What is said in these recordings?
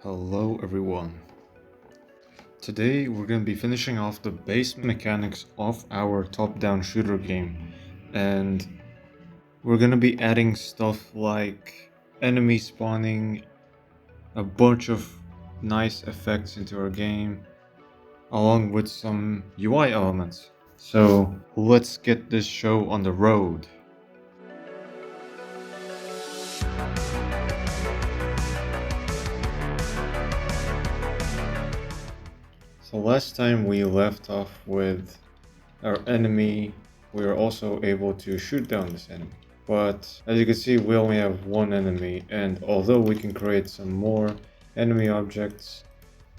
Hello everyone. Today we're going to be finishing off the base mechanics of our top-down shooter game, and we're going to be adding stuff like enemy spawning, a bunch of nice effects into our game, along with some UI elements. So let's get this show on the road. So last time we left off with our enemy. We were also able to shoot down this enemy. But as you can see, we only have one enemy, and although we can create some more enemy objects,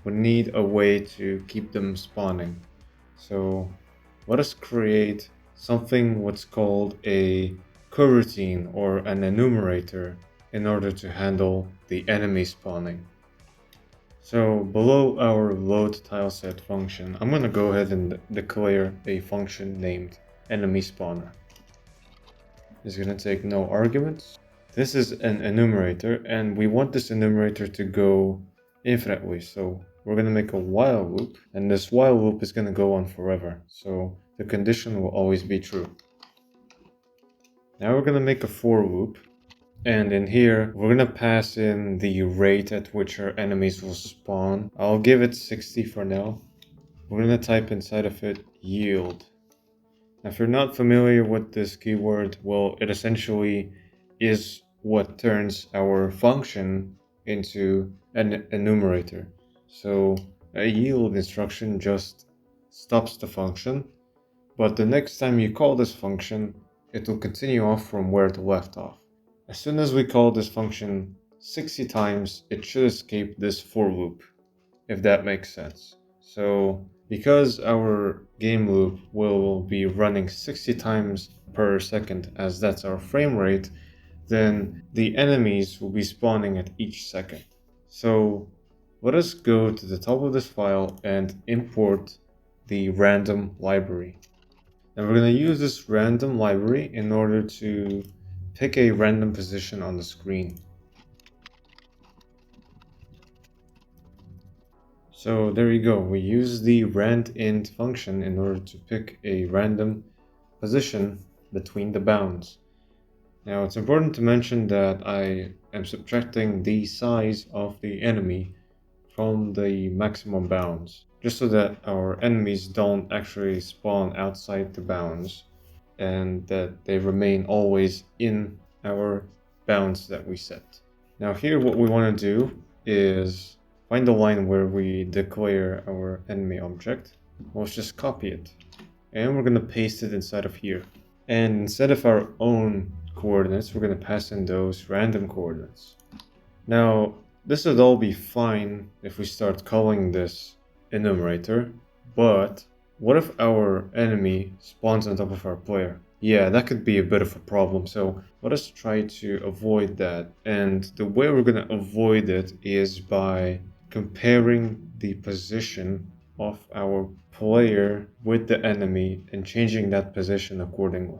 we need a way to keep them spawning. So let us create something what's called a coroutine or an enumerator in order to handle the enemy spawning. So below our load tileset function, I'm going to go ahead and declare a function named enemy spawner. It's going to take no arguments. This is an enumerator, and we want this enumerator to go infinitely. So we're going to make a while loop, and this while loop is going to go on forever. So the condition will always be true. Now we're going to make a for loop. And in here, we're gonna pass in the rate at which our enemies will spawn. I'll give it 60 for now. We're gonna type inside of it yield. Now, if you're not familiar with this keyword, well, it essentially is what turns our function into an enumerator. So a yield instruction just stops the function, but the next time you call this function, it will continue off from where it left off. As soon as we call this function 60 times, it should escape this for loop, if that makes sense. So because our game loop will be running 60 times per second, as that's our frame rate, then the enemies will be spawning at each second. So let us go to the top of this file and import the random library. And we're going to use this random library in order to pick a random position on the screen. So there you go, we use the randint function in order to pick a random position between the bounds. Now it's important to mention that I am subtracting the size of the enemy from the maximum bounds, just so that our enemies don't actually spawn outside the bounds, and that they remain always in our bounds that we set. Now here what we want to do is find the line where we declare our enemy object. Let's just copy it. And we're going to paste it inside of here. And instead of our own coordinates, we're going to pass in those random coordinates. Now, this would all be fine if we start calling this enumerator, but what if our enemy spawns on top of our player? Yeah, that could be a bit of a problem, so let us try to avoid that. And the way we're going to avoid it is by comparing the position of our player with the enemy and changing that position accordingly.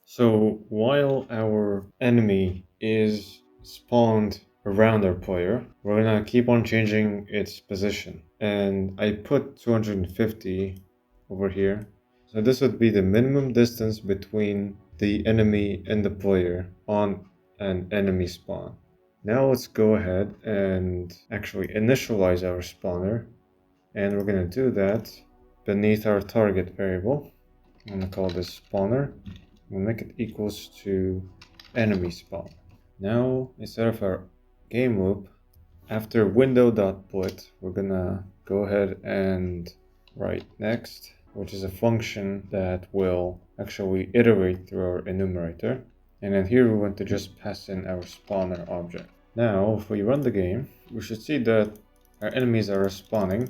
So while our enemy is spawned around our player, we're gonna keep on changing its position. And I put 250 over here. So this would be the minimum distance between the enemy and the player on an enemy spawn. Now let's go ahead and actually initialize our spawner. And we're gonna do that beneath our target variable. I'm gonna call this spawner. We'll make it equals to enemy spawn. Now, instead of our game loop, after window.put, we're gonna go ahead and write next, which is a function that will actually iterate through our enumerator. And then here we want to just pass in our spawner object. Now, if we run the game, we should see that our enemies are spawning,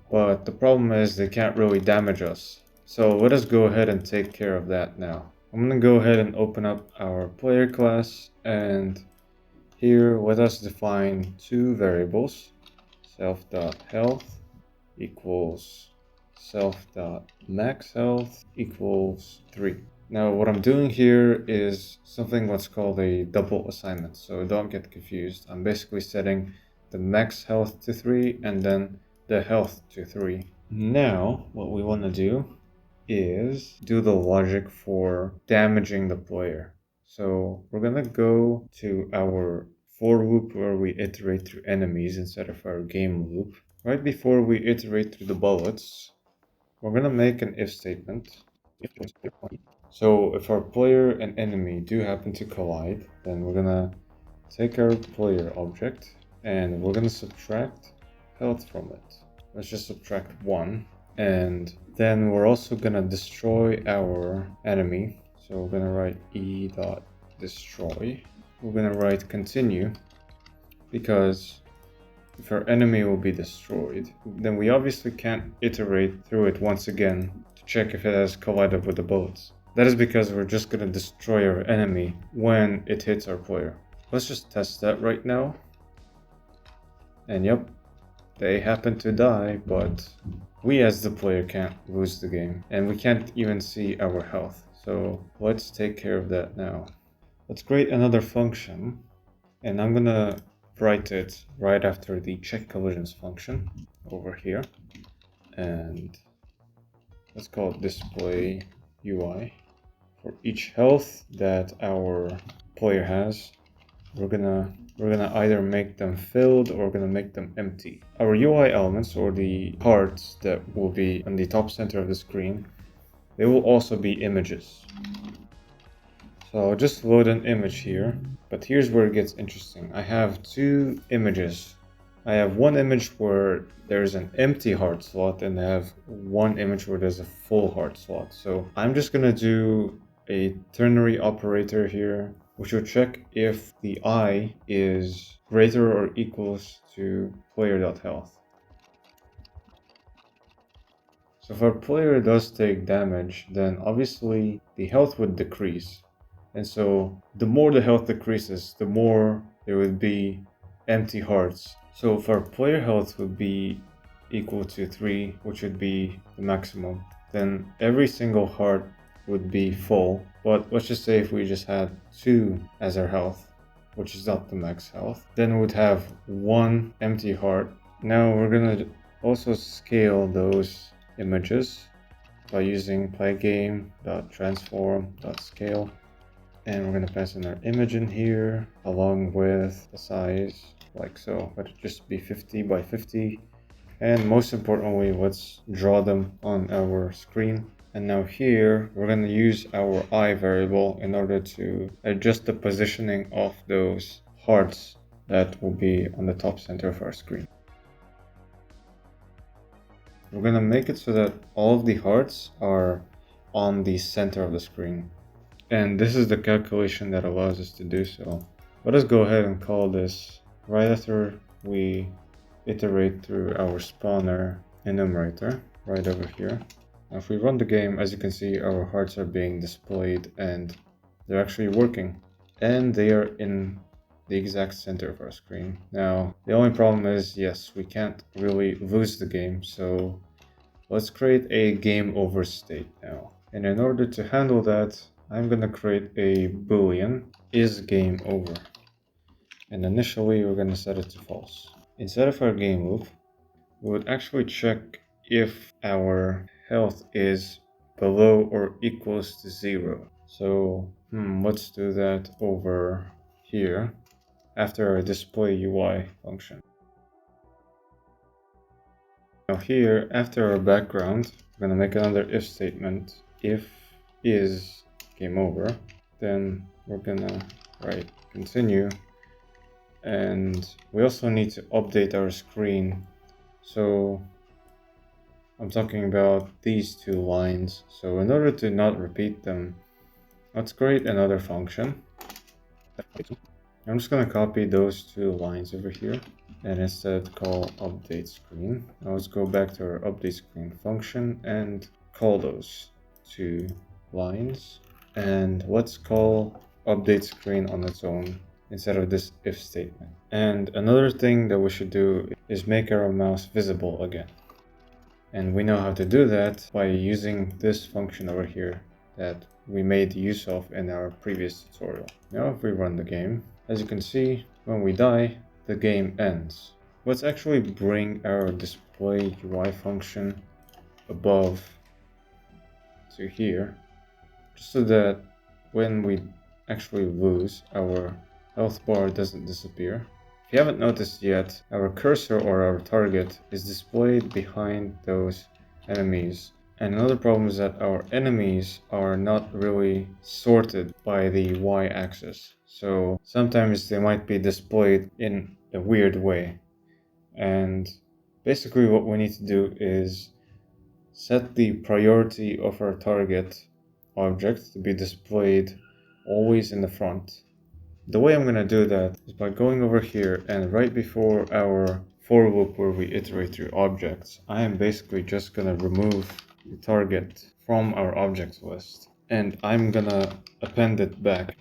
but the problem is they can't really damage us. So let us go ahead and take care of that now. I'm going to go ahead and open up our player class, and here let us define two variables, self.health equals self.max health equals 3. Now what I'm doing here is something what's called a double assignment, so don't get confused. I'm basically setting the max health to 3 and then the health to 3. Now what we want to do is do the logic for damaging the player. So we're gonna go to our for loop where we iterate through enemies instead of our game loop. Right before we iterate through the bullets, we're gonna make an if statement. So if our player and enemy do happen to collide, then we're gonna take our player object and we're gonna subtract health from it. Let's just subtract 1. And then we're also gonna destroy our enemy. So we're gonna write e.destroy. We're gonna write continue because if our enemy will be destroyed, then we obviously can't iterate through it once again to check if it has collided with the bullets. That is because we're just gonna destroy our enemy when it hits our player. Let's just test that right now. And yep, they happen to die, but we as the player can't lose the game. And we can't even see our health. So let's take care of that now. Let's create another function. And I'm gonna write it right after the check collisions function over here. And let's call it display UI. For each health that our player has, we're gonna either make them filled or we're gonna make them empty. Our UI elements, or the parts that will be on the top center of the screen, they will also be images. So I'll just load an image here, but here's where it gets interesting. I have 2 images. I have one image where there's an empty heart slot and I have one image where there's a full heart slot. So I'm just gonna do a ternary operator here, which will check if the I is greater or equals to player.health. So if our player does take damage, then obviously the health would decrease. And so the more the health decreases, the more there would be empty hearts. So if our player health would be equal to 3, which would be the maximum, then every single heart would be full. But let's just say if we just had 2 as our health, which is not the max health, then we would have 1 empty heart. Now we're gonna also scale those images by using pygame.transform.scale, and we're gonna pass in our image in here along with the size like so. Let it just be 50 by 50. And most importantly, let's draw them on our screen. And now here, we're going to use our I variable in order to adjust the positioning of those hearts that will be on the top center of our screen. We're going to make it so that all of the hearts are on the center of the screen. And this is the calculation that allows us to do so. Let us go ahead and call this right after we iterate through our spawner enumerator right over here. Now if we run the game, as you can see, our hearts are being displayed and they're actually working. And they are in the exact center of our screen. Now, the only problem is, yes, we can't really lose the game, so let's create a game over state now. And in order to handle that, I'm gonna create a boolean is game over. And initially, we're gonna set it to false. Instead of our game loop, we would actually check if our health is below or equals to 0. So let's do that over here after our display UI function. Now here, after our background, we're gonna make another if statement. If is game over, then we're gonna write continue. And we also need to update our screen. So I'm talking about these 2 lines. So in order to not repeat them, let's create another function. I'm just going to copy those 2 lines over here and instead call update screen. Now let's go back to our update screen function and call those 2 lines. And let's call update screen on its own instead of this if statement. And another thing that we should do is make our mouse visible again. And we know how to do that by using this function over here that we made use of in our previous tutorial. Now if we run the game, as you can see, when we die, the game ends. Let's actually bring our display UI function above to here, just so that when we actually lose, our health bar doesn't disappear. If you haven't noticed yet, our cursor or our target is displayed behind those enemies. And another problem is that our enemies are not really sorted by the y-axis. So sometimes they might be displayed in a weird way. And basically what we need to do is set the priority of our target object to be displayed always in the front. The way I'm going to do that is by going over here and right before our for loop where we iterate through objects, I am basically just going to remove the target from our object list and I'm going to append it back.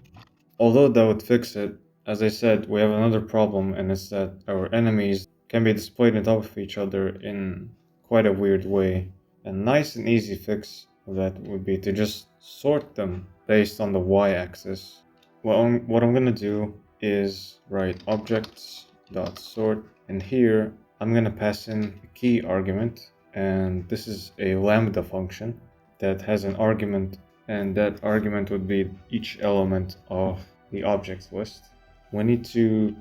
Although that would fix it, as I said, we have another problem, and it's that our enemies can be displayed on top of each other in quite a weird way. A nice and easy fix of that would be to just sort them based on the y-axis. What I'm gonna do is write objects.sort, and here I'm gonna pass in a key argument, and this is a lambda function that has an argument, and that argument would be each element of the object list. We need to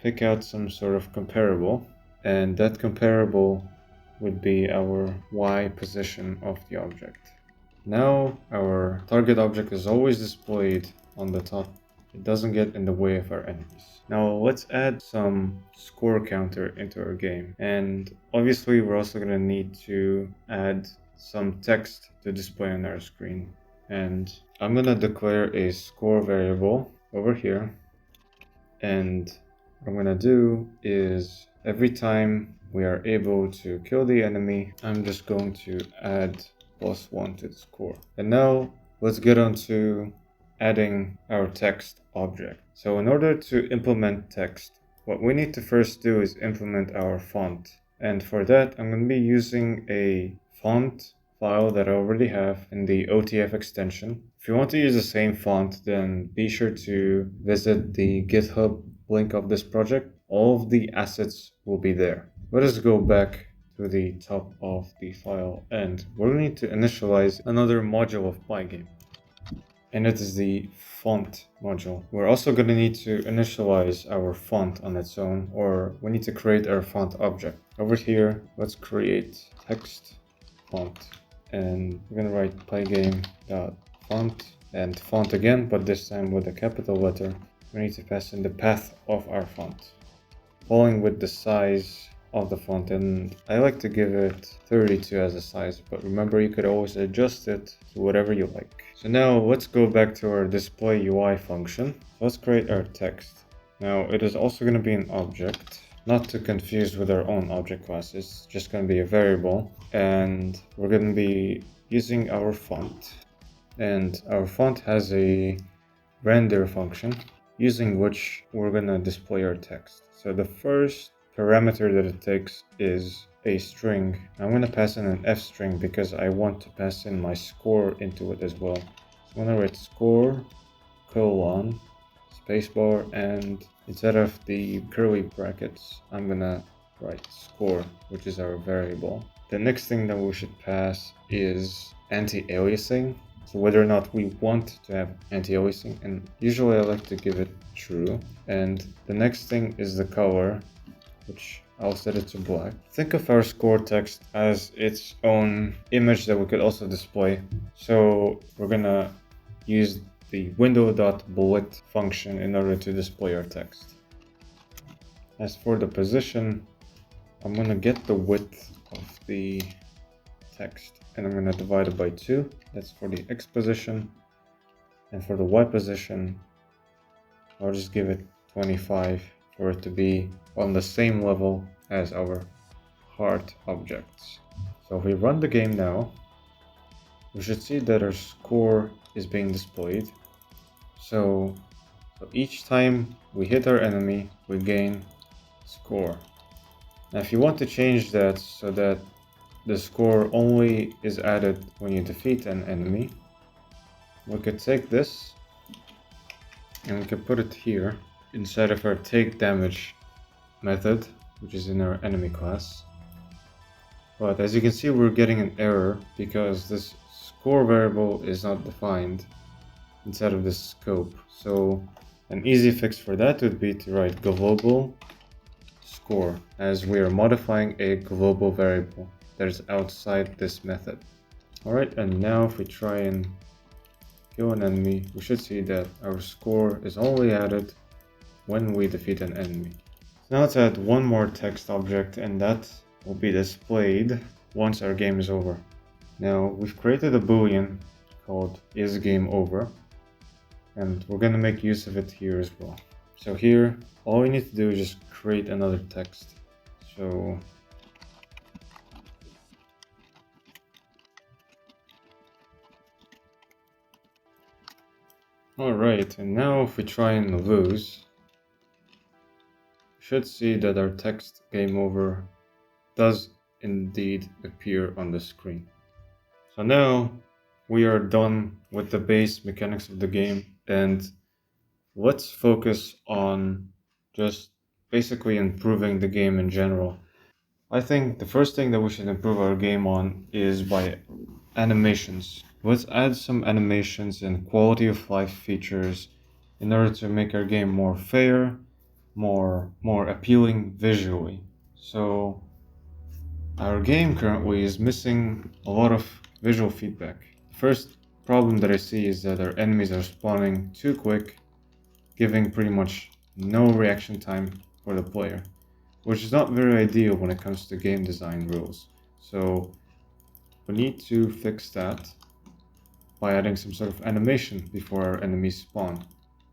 pick out some sort of comparable, and that comparable would be our y position of the object. Now our target object is always displayed on the top. It doesn't get in the way of our enemies. Now let's add some score counter into our game, and obviously we're also going to need to add some text to display on our screen. And I'm going to declare a score variable over here, and what I'm going to do is every time we are able to kill the enemy, I'm just going to add +1 to the score. And now let's get on to adding our text object. So in order to implement text, what we need to first do is implement our font. And for that, I'm going to be using a font file that I already have in the OTF extension. If you want to use the same font, then be sure to visit the GitHub link of this project. All of the assets will be there. Let us go back to the top of the file, and we'll need to initialize another module of Pygame, and it is the font module. We're also going to need to initialize our font on its own, or we need to create our font object. Over here, let's create text font, and we're going to write pygame.font and font again, but this time with a capital letter. We need to pass in the path of our font, following with the size of the font, and I like to give it 32 as a size, but remember you could always adjust it to whatever you like. So now let's go back to our display UI function. Let's create our text. Now it is also going to be an object, not to confuse with our own object class. It's just going to be a variable, and we're going to be using our font, and our font has a render function using which we're going to display our text. So the first parameter that it takes is a string. I'm going to pass in an f string because I want to pass in my score into it as well. So I'm going to write score colon spacebar, and instead of the curly brackets, I'm going to write score, which is our variable. The next thing that we should pass is anti-aliasing. So whether or not we want to have anti-aliasing, and usually I like to give it true. And the next thing is the color, which I'll set it to black. Think of our score text as its own image that we could also display. So we're gonna use the window.bullet function in order to display our text. As for the position, I'm gonna get the width of the text, and I'm going to divide it by 2. That's for the X position. And for the Y position, I'll just give it 25 for it to be on the same level as our heart objects. So if we run the game now, we should see that our score is being displayed. So each time we hit our enemy, we gain score. Now if you want to change that so that the score only is added when you defeat an enemy. We could take this and we could put it here inside of our take damage method, which is in our enemy class. But as you can see, we're getting an error because this score variable is not defined inside of this scope. So an easy fix for that would be to write global score, as we are modifying a global variable that is outside this method. Alright, and now if we try and kill an enemy, we should see that our score is only added when we defeat an enemy. So now let's add one more text object, and that will be displayed once our game is over. Now we've created a boolean called isGameOver, and we're going to make use of it here as well. So here, all we need to do is just create another text. So alright, and now if we try and lose, we should see that our text game over does indeed appear on the screen. So now we are done with the base mechanics of the game, and let's focus on just basically improving the game in general. I think the first thing that we should improve our game on is by animations. Let's add some animations and quality of life features in order to make our game more fair, more appealing visually. So our game currently is missing a lot of visual feedback. The first problem that I see is that our enemies are spawning too quick, giving pretty much no reaction time for the player, which is not very ideal when it comes to game design rules. So we need to fix that by adding some sort of animation before our enemies spawn.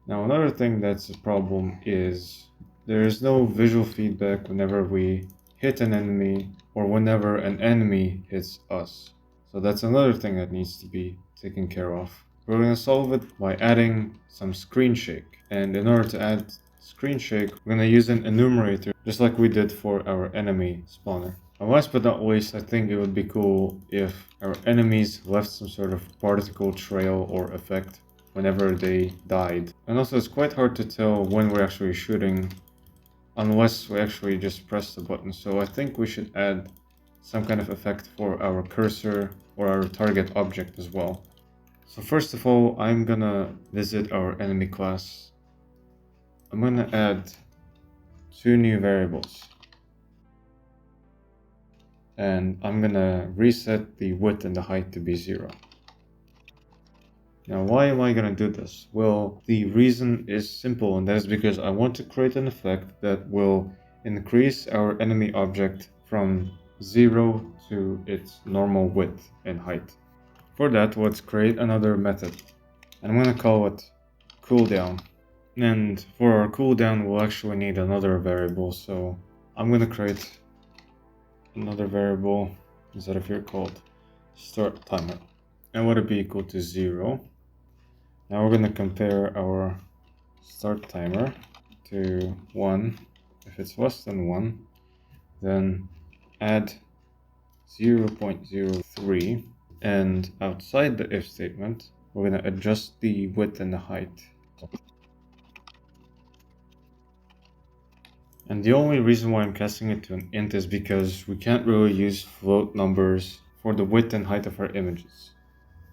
Now another thing that's a problem is there is no visual feedback whenever we hit an enemy or whenever an enemy hits us. So that's another thing that needs to be taken care of. We're going to solve it by adding some screen shake. And in order to add screen shake, we're going to use an enumerator just like we did for our enemy spawner. And last but not least, I think it would be cool if our enemies left some sort of particle trail or effect whenever they died. And also it's quite hard to tell when we're actually shooting unless we actually just press the button. So I think we should add some kind of effect for our cursor or our target object as well. So first of all, I'm gonna visit our enemy class. I'm gonna add two new variables. And I'm gonna reset the width and the height to be 0. Now, why am I going to do this? Well, the reason is simple, and that is because I want to create an effect that will increase our enemy object from 0 to its normal width and height. For that, let's create another method. I'm going to call it cooldown. And for our cooldown, we'll actually need another variable, so I'm going to create another variable instead of here called start timer. And let it be equal to 0. Now we're going to compare our start timer to 1. If it's less than 1, then add 0.03. And outside the if statement, we're going to adjust the width and the height. And the only reason why I'm casting it to an int is because we can't really use float numbers for the width and height of our images.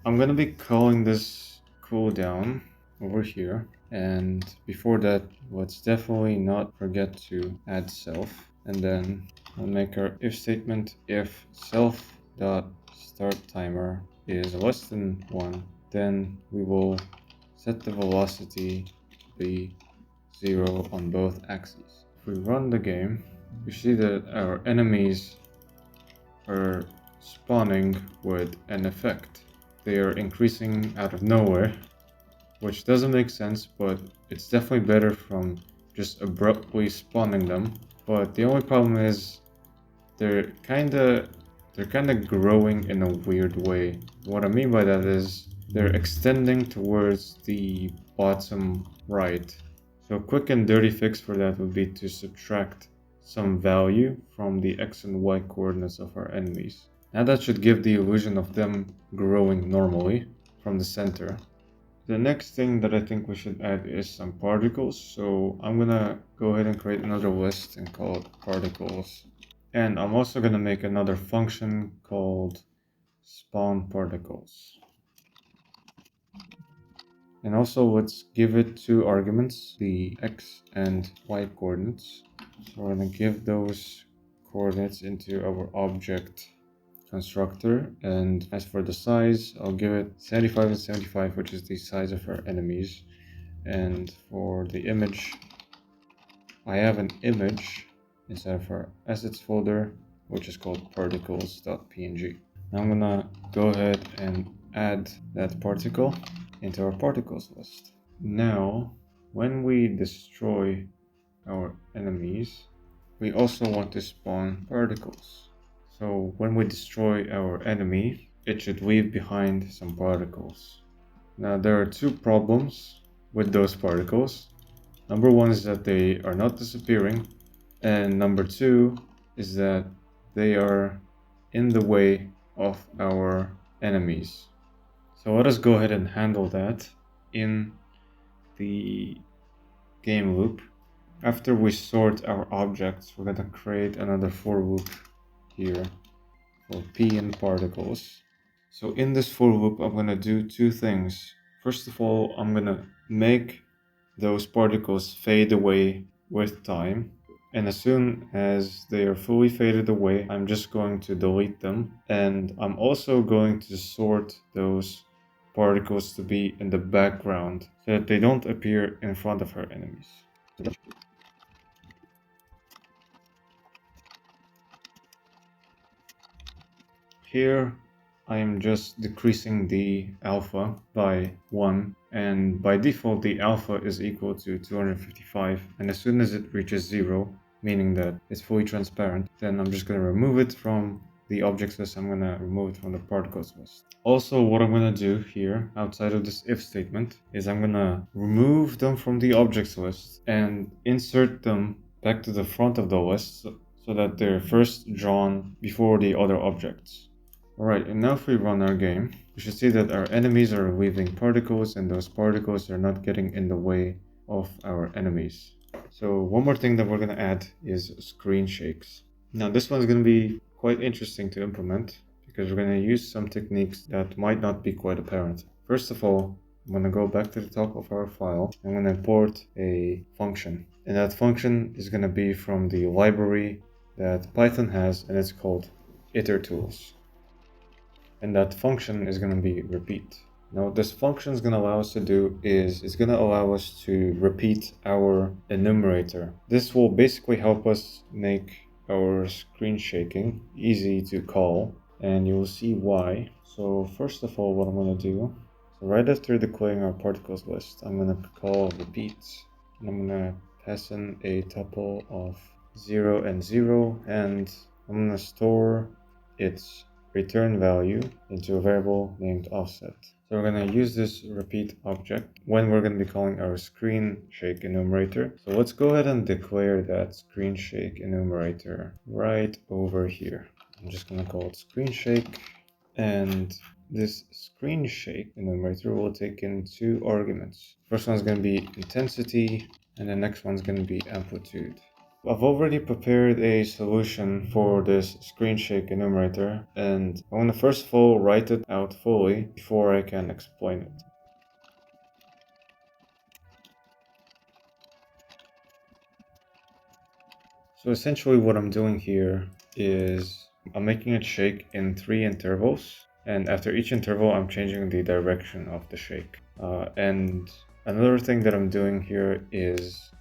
I'm going to be calling this cooldown over here, and before that, let's definitely not forget to add self, and then we'll make our if statement. If self dot start timer is less than 1, then we will set the velocity to be 0 on both axes. If we run the game, we see that our enemies are spawning with an effect. They are increasing out of nowhere, which doesn't make sense, but it's definitely better from just abruptly spawning them. But the only problem is they're kinda growing in a weird way. What I mean by that is they're extending towards the bottom right. So a quick and dirty fix for that would be to subtract some value from the x and y coordinates of our enemies. Now that should give the illusion of them growing normally from the center. The next thing that I think we should add is some particles. So I'm gonna go ahead and create another list and call it particles. And I'm also gonna make another function called spawn particles. And also let's give it two arguments, the x and y coordinates. So we're gonna give those coordinates into our object constructor, and as for the size, I'll give it 75 and 75, which is the size of our enemies. And for the image, I have an image inside of our assets folder, which is called particles.png. Now I'm gonna go ahead and add that particle into our particles list. Now, when we destroy our enemies, we also want to spawn particles. So when we destroy our enemy, it should leave behind some particles. Now there are two problems with those particles. Number one is that they are not disappearing, and number two is that they are in the way of our enemies. So let us go ahead and handle that in the game loop. After we sort our objects, we're going to create another for loop here for p in particles. So in this for loop, I'm going to do two things. First of all, I'm going to make those particles fade away with time. And as soon as they are fully faded away, I'm just going to delete them. And I'm also going to sort those particles to be in the background so that they don't appear in front of our enemies. Here I am just decreasing the alpha by 1, and by default the alpha is equal to 255, and as soon as it reaches 0, meaning that it's fully transparent, then I'm just going to remove it from the objects list. I'm going to remove it from the particles list. Also, what I'm going to do here outside of this if statement is I'm going to remove them from the objects list and insert them back to the front of the list so that they're first drawn before the other objects. Alright, and now if we run our game, we should see that our enemies are leaving particles, and those particles are not getting in the way of our enemies. So one more thing that we're going to add is screen shakes. Now this one's going to be quite interesting to implement because we're going to use some techniques that might not be quite apparent. First of all, I'm going to go back to the top of our file. I'm going to import a function, and that function is going to be from the library that Python has, and it's called itertools. And that function is going to be repeat. Now what this function is going to allow us to do is it's going to allow us to repeat our enumerator. This will basically help us make our screen shaking easy to call, and you will see why. So first of all, what I'm going to do, so right after declaring our particles list, I'm going to call repeat, and I'm going to pass in a tuple of 0 and 0, and I'm going to store its return value into a variable named offset. So we're going to use this repeat object when we're going to be calling our screen shake enumerator. So let's go ahead and declare that screen shake enumerator right over here. I'm just going to call it screen shake, and this screen shake enumerator will take in two arguments. First one's going to be intensity, and the next one's going to be amplitude. I've already prepared a solution for this screen shake enumerator, and I want to first of all write it out fully before I can explain it. So essentially what I'm doing here is I'm making it shake in 3 intervals, and after each interval I'm changing the direction of the shake. And another thing that I'm doing here is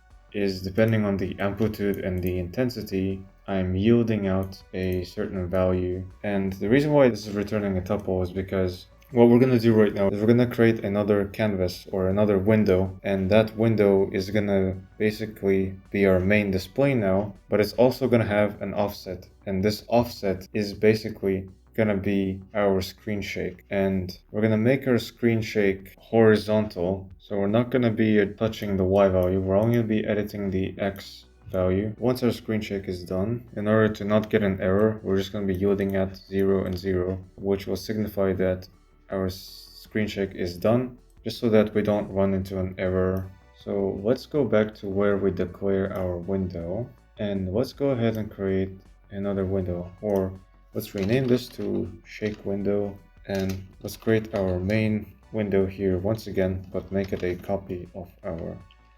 depending on the amplitude and the intensity, I'm yielding out a certain value. And the reason why this is returning a tuple is because what we're going to do right now is we're going to create another canvas or another window, and that window is going to basically be our main display now, but it's also going to have an offset, and this offset is basically going to be our screen shake, and we're going to make our screen shake horizontal, so we're not going to be touching the y value, we're only going to be editing the x value. Once our screen shake is done, in order to not get an error, we're just going to be yielding at 0 and 0, which will signify that our screen shake is done, just so that we don't run into an error. So let's go back to where we declare our window, and let's go ahead and create another window, or let's rename this to shake window, and let's create our main window here once again, but make it a copy of our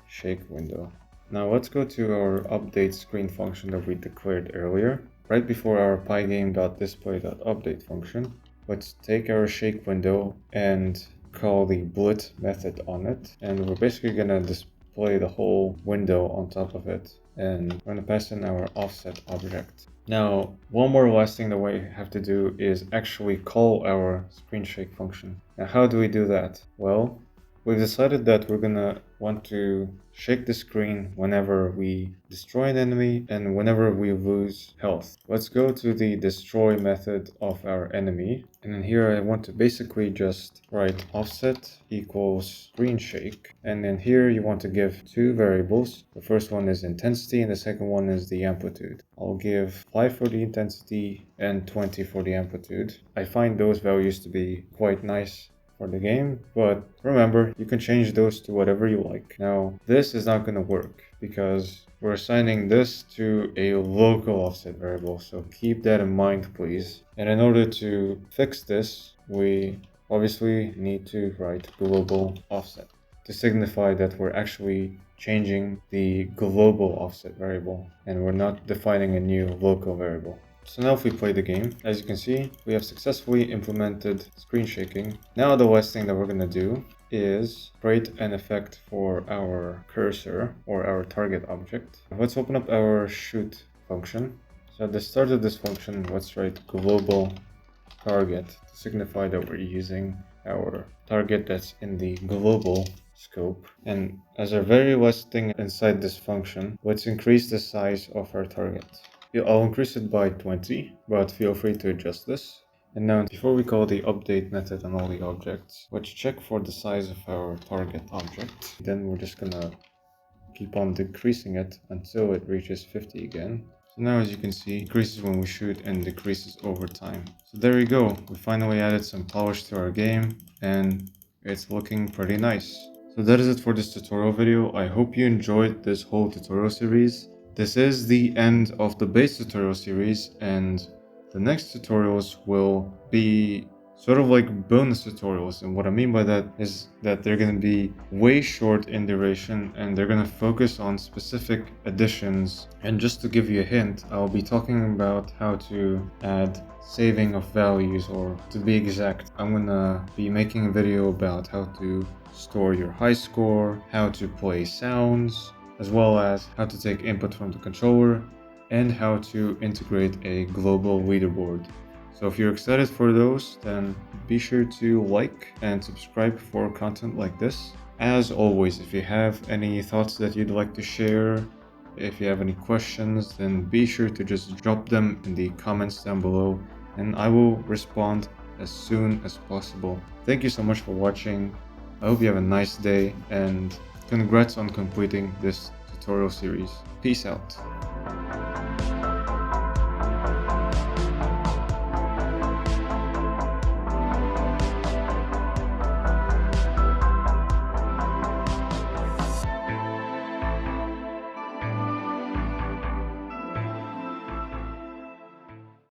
shake window. Now let's go to our update screen function that we declared earlier. Right before our pygame.display.update function, let's take our shake window and call the blit method on it, and we're basically going to display the whole window on top of it, and we're going to pass in our offset object. Now, one more last thing that we have to do is actually call our screen shake function. Now, how do we do that? Well, we've decided that we're gonna want to shake the screen whenever we destroy an enemy and whenever we lose health. Let's go to the destroy method of our enemy, and then here I want to basically just write offset equals screen shake, and then here you want to give two variables. The first one is intensity and the second one is the amplitude. I'll give 5 for the intensity and 20 for the amplitude. I find those values to be quite nice for the game, but remember, you can change those to whatever you like. Now, this is not going to work because we're assigning this to a local offset variable, so keep that in mind, please. And in order to fix this, we obviously need to write global offset to signify that we're actually changing the global offset variable and we're not defining a new local variable. So now if we play the game, as you can see, we have successfully implemented screen shaking. Now the last thing that we're going to do is create an effect for our cursor or our target object. Let's open up our shoot function. So at the start of this function, let's write global target to signify that we're using our target that's in the global scope. And as our very last thing inside this function, let's increase the size of our target. I'll increase it by 20, but feel free to adjust this. And now before we call the update method on all the objects, let's check for the size of our target object. Then we're just gonna keep on decreasing it until it reaches 50 again. So now as you can see, it increases when we shoot and decreases over time. So there you go, we finally added some polish to our game and it's looking pretty nice. So that is it for this tutorial video. I hope you enjoyed this whole tutorial series. This is the end of the base tutorial series, and the next tutorials will be sort of like bonus tutorials. And what I mean by that is that they're going to be way short in duration and they're going to focus on specific additions. And just to give you a hint, I'll be talking about how to add saving of values, or to be exact, I'm going to be making a video about how to store your high score, how to play sounds, as well as how to take input from the controller, and how to integrate a global leaderboard. So if you're excited for those, then be sure to like and subscribe for content like this. As always, if you have any thoughts that you'd like to share, if you have any questions, then be sure to just drop them in the comments down below, and I will respond as soon as possible. Thank you so much for watching. I hope you have a nice day, and congrats on completing this tutorial series. Peace out.